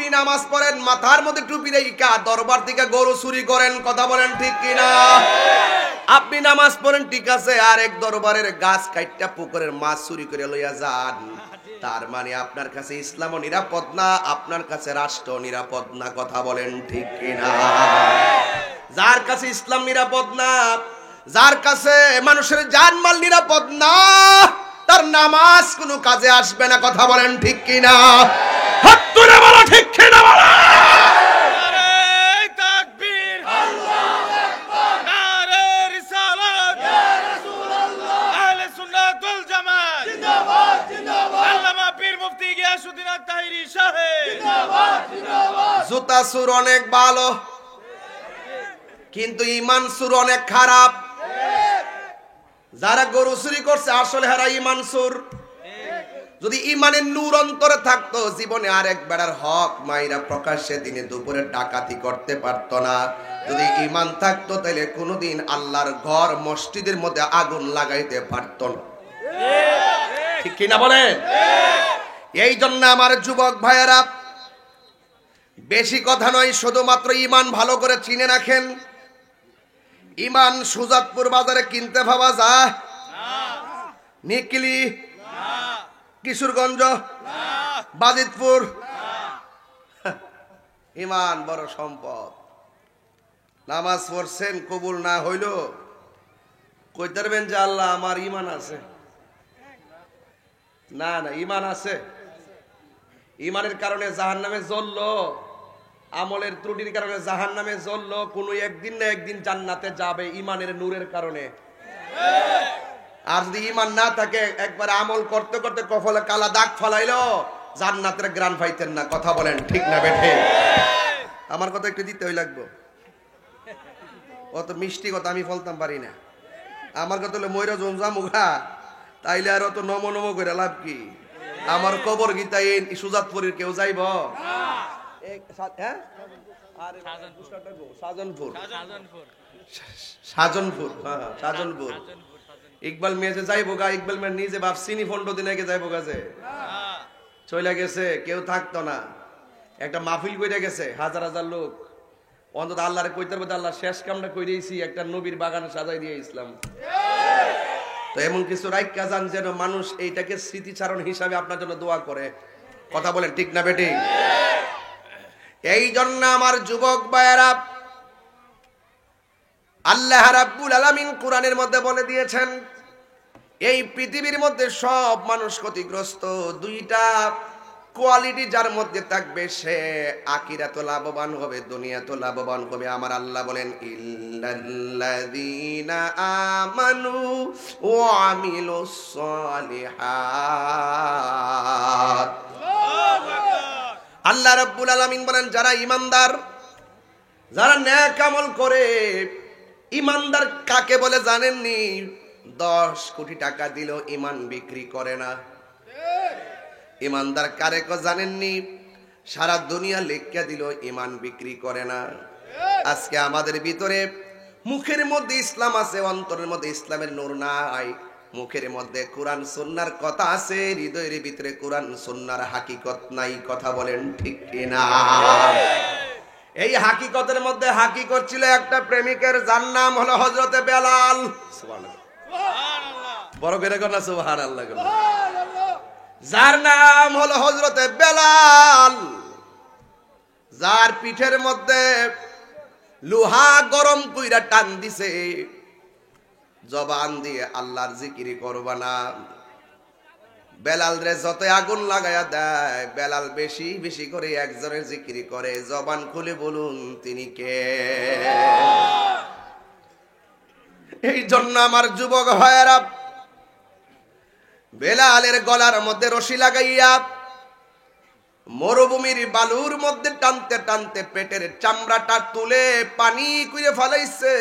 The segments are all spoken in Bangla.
আপনি নামাজ পড়েন, মাথার মধ্যে টুপি রেখা দরবার থেকে গরু চুরি করেন, কথা বলেন ঠিক কিনা? আপনি নামাজ পড়েন ঠিক আছে, আর এক দরবারের গাছ কাইটটা পুকুরের মাছ চুরি করে লইয়া যান, তার মানে আপনার কাছে ইসলামও নিরাপদ না, আপনার কাছে রাষ্ট্র নিরাপদ না, কথা বলেন ঠিক কিনা? যার কাছে ইসলাম নিরাপদ না, যার কাছে মানুষের জানমাল নিরাপদ না, তার নামাজ কোনো কাজে আসবে না, কথা বলেন ঠিক কিনা? হাত তুলে বলো ঠিক কিনা বলো। জুতা সুর অনেক ভালো, কিন্তু ইমান সুর অনেক খারাপ। যারা গরু চুরি করছে আসলে হারা ইমান সুর। যদি ইমানের নূর অন্তরে থাকতো, জীবনে আরেক বেড়ার হক মাইরা প্রকাশ্যে দিনে দুপুরে ডাকাতি করতে পারতো না। যদি ইমান থাকতো তাহলে কোনোদিন আল্লাহর ঘর মসজিদের মধ্যে আগুন লাগাইতে পারতো না, ঠিক কিনা বলেন? এই জন্য আমার যুবক ভাইয়েরা, বেশি কথা নয়, শুধুমাত্র ইমান ভালো করে চিনে রাখেন। ইমান সুজাতপুর বাজারে কিনতে পাওয়া যায়? নিকলি, কিশোরগঞ্জ, বাজিতপুর। ইমান বড় সম্পদ। নামাজ পড়ছেন, কবুল না হইল কইতে পারবেন যে আল্লাহ আমার ইমান আছে? না না, ইমান আছে। ইমানের কারণে জাহান্নামে জ্বললো, আমলের ত্রুটির কারণে জাহান্নামে জ্বললো, কোন একদিন না একদিন জান্নাতে যাবে ইমানের নূরের কারণে। আর যদি ইমান না থাকে, একবার আমল করতে করতে কপালে কালা দাগ ফলাইলো, জান্নাতের গ্রান পাইতেন না, কথা বলেন ঠিক না বেঠে? আমার কথা একটু দিতে হই লাগবো, অত মিষ্টি কথা আমি বলতাম পারি না। আমার কথা হলো ময়রা জমজা মুখা, তাইলে আর অত নম নম করে লাভ কি? আমার কবর গীতা এই সুজাতপুরের কেউ যাইব? সাজনপুর ইকবাল মেয়ে যাইবো গা, ইকবাল মেয়ে নিজে বাপ চিনি ফন্ড দিন আগে যাইবো গাছে চলে গেছে, কেউ থাকতো না। একটা মাহফিল কইরা গেছে, হাজার হাজার লোক। অন্তত আল্লাহরে কইতে পারবে আল্লাহ শেষ কামটা কইরেছি, একটা নবীর বাগান সাজাই দিয়ে ইসলাম। তো এমন কিছু রাইখা যান যেন মানুষ এইটাকে স্মৃতিচারণ হিসাবে আপনার জন্য দোয়া করে, কথা বলেন ঠিক না বেটি? এই জন্য আমার যুবক ভাইয়েরা, আল্লাহ রাব্বুল আলামিন কোরআনের মধ্যে বলে দিয়েছেন, এই পৃথিবীর মধ্যে সব মানুষ ক্ষতিগ্রস্ত। দুইটা কোয়ালিটি যার মধ্যে থাকবে, সে আখিরাতে লাভবান হবে, দুনিয়াতে লাভবান হবে। আমার আল্লাহ বলেন, ইল্লাল্লাযীনা আমানু ওয়া আমিলুস সালিহাত। আল্লাহ রাব্বুল আলামিন বলেন, যারা ঈমানদার, যারা নেক আমল করে। ঈমানদার কাকে বলে জানেননি? 10 কোটি টাকা দিল ঈমান বিক্রি করে না। ঈমানদার কারে কো জানেননি? সারা দুনিয়া লেখা দিল ঈমান বিক্রি করে না। আজকে আমাদের ভিতরে মুখের মধ্যে ইসলাম আছে, অন্তরের মধ্যে ইসলামের নূর নাই। মুখের মধ্যে কোরআন সুন্নাহর কথা আছে, হৃদয়ের ভিতরে কোরআন সুন্নাহর হাকিকত নাই, কথা বলেন ঠিক কিনা? এই হাকিকতের মধ্যে হাকিকত ছিল একটা প্রেমিকের, যার নাম হলো হযরতে বেলাল। সুবহানাল্লাহ, বড় করে কর না সুবহানাল্লাহ। যার নাম হলো হযরতে বেলাল, যার পিঠের মধ্যে লোহা গরম কইরা টান দিছে, জবান দিয়ে আল্লাহর জিকির করবা না। বেলাল রে যত আগুন লাগায়া দেয়, বেলাল বেশি বেশি করে একজনের জিকির করে। জবান খুলে বলুন তিনি কে? এই জন্য আমার যুবক ভাইয়েরা, বেলালের গলার মধ্যে রশি লাগাইয়া মরুভূমির বালুর মধ্যে টানতে টানতে পেটের চামড়াটা তুলে পানি করে ফেলাইছে।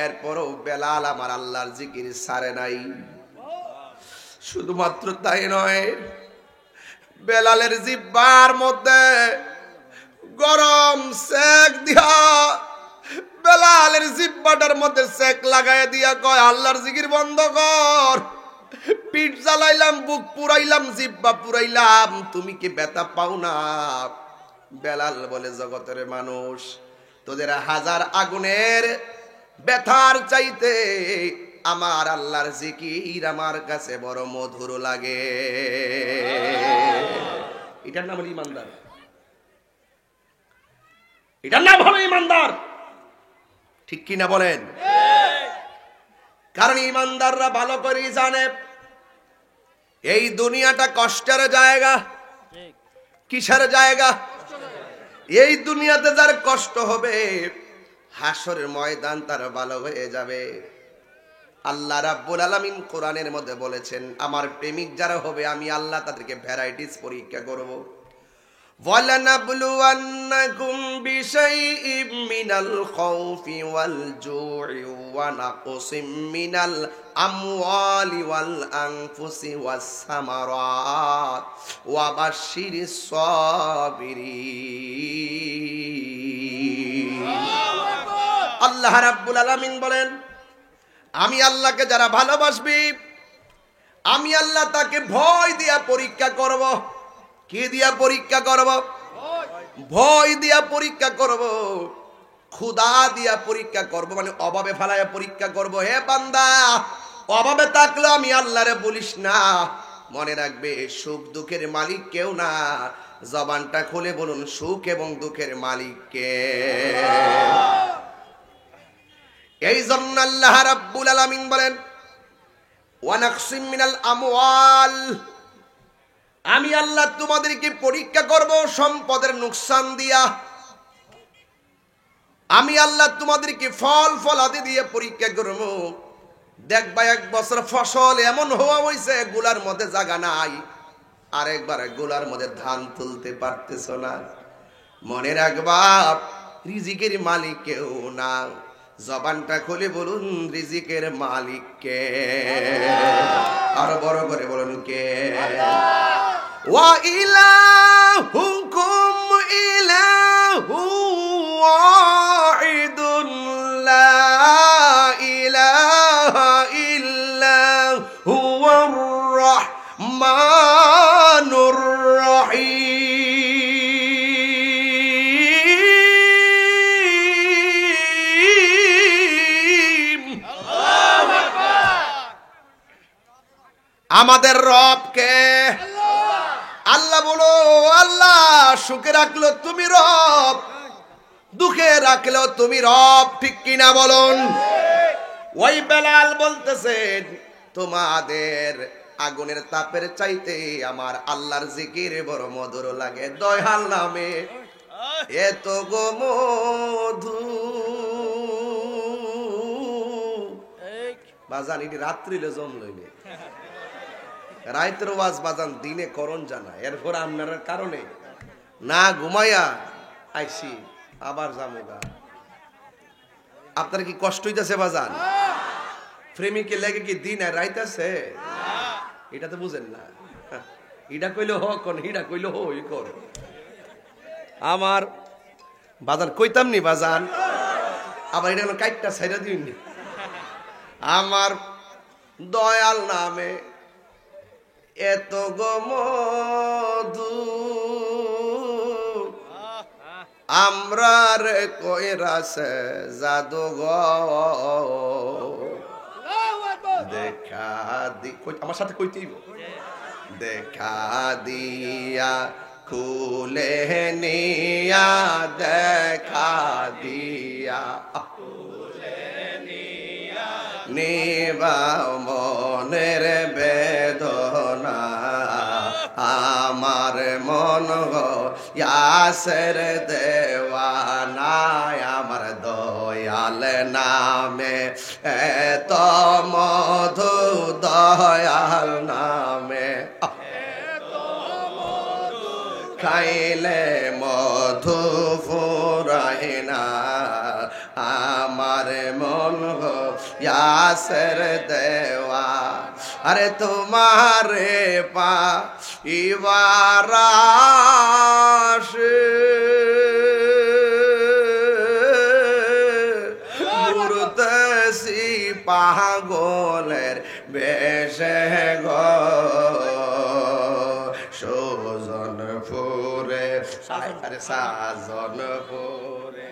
এরপরও বেলাল আমার আল্লাহর জিকির ছাড়ে নাই। শুধুমাত্র তাই নয়, বেলালের জিহ্বার মধ্যে গরম সেক দিয়া, বেলালের জিহ্বাটার মধ্যে সেক লাগায় দিয়া কয়, আল্লাহর জিকির বন্ধ কর। পিঠ জ্বালাইলাম, বুক পুরাইলাম, জিহ্বা পুরাইলাম, তুমি কি ব্যথা পাও না? বেলাল বলে, জগতের মানুষ, তোদের হাজার আগুনের ব্যথার চাইতে আমার আল্লাহর জিকির আমার কাছে বড় মধুর লাগে। এটার নাম হলো ইমানদার, এটার নাম হলো ইমানদার। ঠিক কিনা বলেন? কারণ ইমানদাররা ভালো করে জানে এই দুনিয়াটা কষ্টের জায়গা। কিসের জায়গা? এই দুনিয়াতে যার কষ্ট হবে, হাসরের ময়দান তার ভালো হয়ে যাবে। আল্লাহ রাব্বুল আলামিন কোরআনের মধ্যে বলেছেন, আমার প্রেমিক যারা হবে আমি আল্লাহ তাদেরকে ভ্যারাইটিস পরীক্ষা করব। وَلَنَبْلُوَنَّكُمْ بِشَيْءٍ مِّنَ الْخَوْفِ وَالْجُوعِ وَنَقْصٍ مِّنَ الْأَمْوَالِ وَالْأَنفُسِ وَالثَّمَرَاتِ وَبَشِّرِ الصَّابِرِينَ। আল্লাহ রাব্বুল আলামিন বলেন, আমি আল্লাহকে যারা ভালোবাসবি আমি আল্লাহ তাকে ভয় দিয়া পরীক্ষা করব। কি দিয়া পরীক্ষা করব? ভয় দিয়া পরীক্ষা করব, ক্ষুধা দিয়া পরীক্ষা করব, মানে অভাবে ফেলায় পরীক্ষা করব। হে বান্দা, অভাবে থাকলে আমি আল্লাহরে বলিস না। মনে রাখবে, সুখ দুঃখের মালিক কেউ না। জবানটা খুলে বলুন, সুখ এবং দুঃখের মালিক কে? এই জন্য আল্লাহ রাব্বুল আলামিন বলেন, ওয়া নাকসিম মিনাল আমওয়াল, আমি আল্লাহ তোমাদেরকে পরীক্ষা করব সম্পদের নুকসান দিয়া। আমি আল্লাহ তোমাদেরকে ফল ফলাদি দিয়ে পরীক্ষা করব। দেখবা এক বছর ফসল এমন হওয়া হইছে গোলার মধ্যে জায়গা নাই, আরেকবার গোলার মধ্যে ধান তুলতে পারতেছ না। মনে রাখবা, রিজিকের মালিক কেউ না। জবানটা খুলে বলুন, রিজিকের মালিক কে? আরো বড় করে বলুন, কে? ওয়া ইলাহুকুম ইলাহু ওয়াহিদুন লা ইলাহা ইল্লা হুয়ার রাহমানুর রহিম। আমাদের রব কে? আল্লাহ। বলো, আল্লাহ সুখে রাখলো তুমি রব, দুঃখে রাখলো তুমি রব। ঠিক কিনা বলুন? ওই বেলাল বলতেছেন, তোমাদের আগুনের তাপের চাইতে আমার আল্লাহর জিকির বড় মধুর লাগে। দয়াল নামে এত গো মধু। বাজান এটি রাত্রিলে জম লইলে, রাইতের ওয়াজ বাজান দিনে করণ জানা। এরপর আপনার কারণে না ঘুমাইয়া আইসি, আবার জামুগা। আপনার কি কষ্ট হইতেছে বাজান? প্রেমিকে লেগে কি দিন আর রাইতেছে? এটা তো বুঝেন না। এটা কইলে হ কোন, হিডা কইলে হো ই কর। আমার বাজান কইতাম নি বাজান, আবার এটা হলো কাইটটা ছাইরা দিন। আমার দয়াল নামে এত গো মধু, আমরা রে কইরাছে জাদু গো। দেখা দি, আমার সাথে কইতেই, দেখা দিয়া খুলে নিয়া, দেখা দিয়া নিবা মনের বেদনা। আমার মন গো ইয়াসের দেওয়ানা, আমার দয়াল নামে এত মধু, দয়াল নামে খাইলে মধু ফুরায় না। আমার মন গো ইয়াসের দেওয়া, আরে তোমারে পা ইবারাশে মুরতেসি পাগলের বেশে গো সুজন ফুরে আরে সাজন ফুরে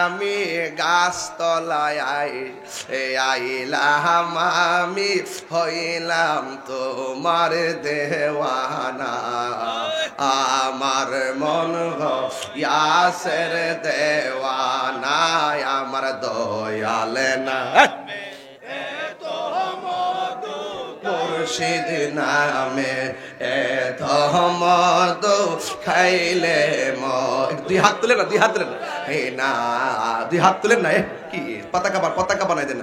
আমি গাছতলায় আইলাম আমি হইলাম তোমার দেওয়ানা আমার মন ইয়াসের দেওয়ানা আমার দয়াল না মুর্শিদ নামে এত মধু খাইলে দুই হাত তুলে না দুই হাত তুলেন না কি পতাকা বানাই দেন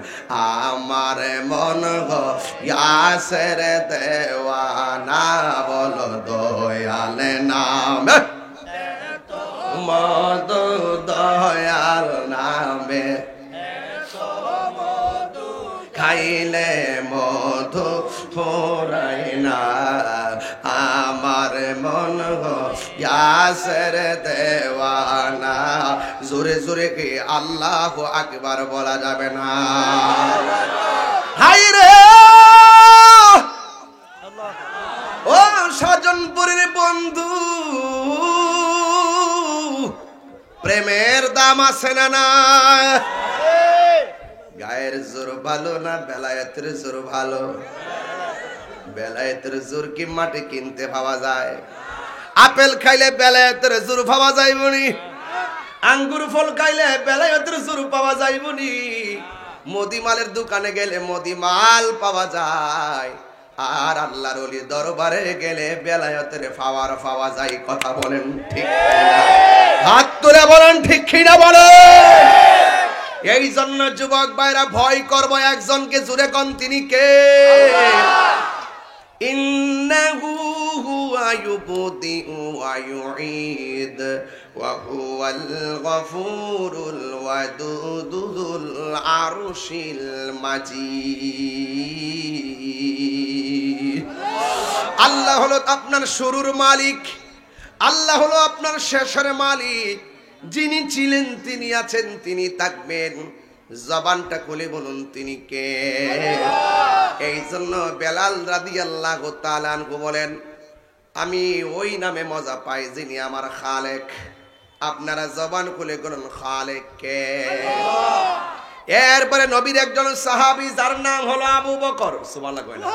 আমার মন গো ইয়াসের দেওয়ানা বলো দয়াল নাম মধু দয়াল নামে খাইলে মধু ফোরাই না আমার মন ইয়াসের দেওয়ানা জোরে জোরে কি আল্লাহু আকবার বলা যাবে না হাই রে ও সাজনপুরের বন্ধু প্রেমের দাম আছে না গায়ের জোর ভালো না বেলায়েতের জোর ভালো বেলায়েতের জোর কি মাটি কিনতে পাওয়া যায় আপেল খাইলে বেলায়েতের জোর পাওয়া যাইবনি আঙ্গুর ফল খাইলে বেলায়েতের জোর পাওয়া যাইবনি মদিমালের দোকানে গেলে মদিমাল পাওয়া যায় আর আল্লাহর ওলি দরবারে গেলে বেলায়েতের পাওয়া যায় কথা বলেন ঠিক হাত তুলে বলেন ঠিক কিনা বলেন এই জন্য যুবক ভাইরা ভয় করব একজনকে জুড়ে কোন তিনি কে ইন্নাহু হুয়া ইউবদিউ ওয়া ইউঈদ ওয়া হুয়াল গফুরুল ওয়াদুদুল আরশিল মাজিদ আল্লাহ হলো আপনার শুরুর মালিক আল্লাহ হলো আপনার শেষের মালিক যিনি ছিলেন তিনি আছেন তিনি থাকবেন জবানটা খুলে বলুন তিনি কে এই জন্য বেলাল রাদিয়াল্লাহু তাআলা আনহু বলেন আমি ওই নামে মজা পাই যিনি আমার খালেক আপনারা জবান খুলে বলুন খালেক কে এরপরে নবীর একজন সাহাবী যার নাম হলো আবু বকর সুবহানাল্লাহ কইনা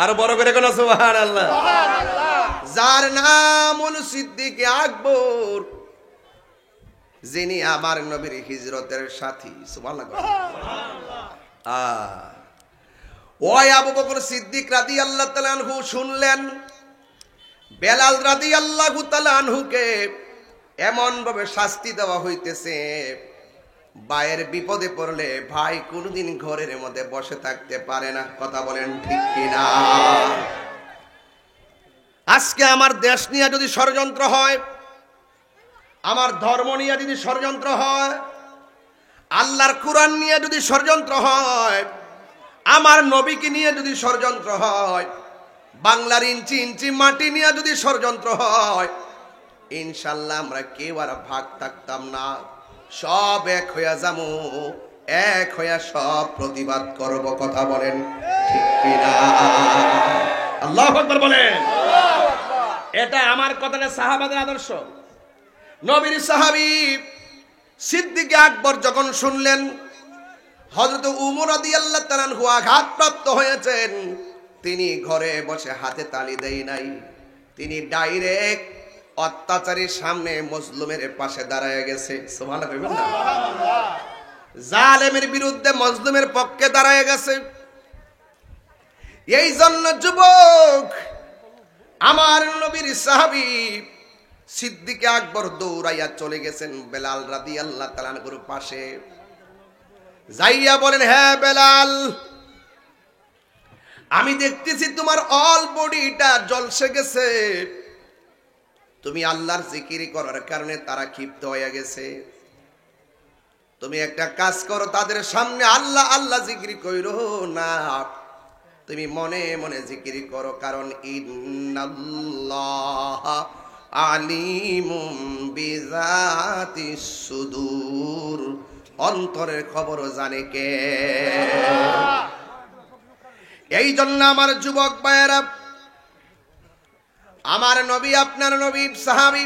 আর বড় করে কোন সুবহানাল্লাহ যার নাম হলো সিদ্দিক আকবর যিনি আমার নবীর হিজরতের সাথী সুবহানাল্লাহ ওই আবু বকর সিদ্দিক রাদিয়াল্লাহু তাআলা আনহু শুনলেন বেলাল রাদিয়াল্লাহু তাআলা আনহুকে এমন ভাবে শাস্তি দেওয়া হইতেছে ভাইয়ের বিপদে পড়লে ভাই কোনদিন ঘরের মধ্যে বসে থাকতে পারে না কথা বলেন ঠিক কিনা আজকে আমার দেশ নিয়ে যদি ষড়যন্ত্র হয় আমার ধর্ম নিয়ে যদি ষড়যন্ত্র হয় আল্লাহর কোরআন নিয়ে যদি ষড়যন্ত্র হয় আমার নবীকে নিয়ে যদি ষড়যন্ত্র হয় বাংলার ইঞ্চি ইঞ্চি মাটি নিয়ে যদি ষড়যন্ত্র হয় ইনশাআল্লাহ আমরা কেউ আর ভাগ থাকতাম না সব এক হইয়া যাবো এক হইয়া সব প্রতিবাদ করব কথা বলেন ঠিক কিনা আল্লাহু আকবার বলেন এটা আমার কথা না সাহাবাদের আদর্শ নবীর সাহাবী সিদ্দিক আকবর যখন শুনলেন হযরত উমর রাদিয়াল্লাহু তাআলা আনহু আঘাতপ্রাপ্ত হয়েছেন তিনি ঘরে বসে হাতে তালি দেই নাই তিনি ডাইরেক্ট অত্যাচারীর সামনে মজলুমের পাশে দাঁড়ায় গেছে সুবহানাল্লাহ কইবেন না জালেমের বিরুদ্ধে মজলুমের পক্ষে দাঁড়ায় গেছে এই জন্য যুবক আমার নবীর সাহাবী সিদ্দিক আকবর দৌড়াইয়া চলে গেছেন বেলাল রাদিয়াল্লাহু তাআলা আনহুর পাশে যাইয়া বলেন হ্যাঁ বেলাল আমি দেখতেছি তোমার অল বডিটা জ্বলসে গেছে তুমি আল্লাহর জিকির করার কারণে তারা ক্ষিপ্ত হয়ে গেছে তুমি একটা কাজ করো তাদের সামনে আল্লাহ আল্লাহ জিকির কইরো না তুমি মনে মনে জিকির করো কারণ ইন্নাল্লাহ আলিমুম বিজাতিস সুদূর অন্তরের খবরও জানে কে? এই জন্য আমার যুবক ভাইয়েরা, আমার নবী, আপনার নবী, সাহাবী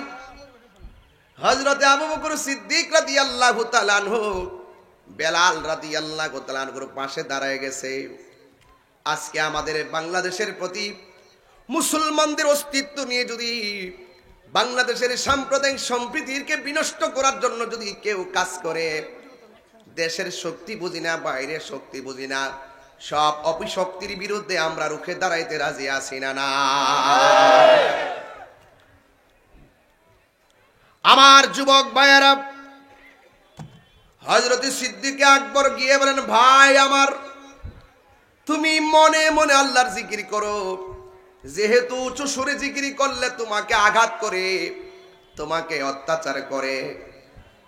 হযরতে আবু বকর সিদ্দিক রাদিয়াল্লাহু তাআলা আনহু বেলাল রাদিয়াল্লাহু তাআলা আনহুর পাশে দাঁড়ায় গেছে। আজকে আমাদের বাংলাদেশের প্রতি মুসলমানদের অস্তিত্ব নিয়ে যদি বাংলাদেশের সাম্প্রদায়িক সম্প্রীতিকে বিনষ্ট করার জন্য যদি কেউ কাজ করে, দেশের শক্তি বুঝি না, বাইরের শক্তি বুঝি না, সব অপিশক্তির বিরুদ্ধে আমরা রুখে দাঁড়াইতে রাজি আছি না? না আমার যুবক ভাইয়েরা, হযরত সিদ্দিক আকবর গিয়ে বলেন, ভাই আমার, তুমি মনে মনে আল্লাহর জিকির করো, যেহেতু উঁচু সুরে জিকির করলে তোমাকে আঘাত করে, তোমাকে অত্যাচার করে,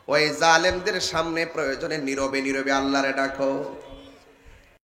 ওই জালেমদের সামনে প্রয়োজনে নীরবে নীরবে আল্লাহরে ডাকো।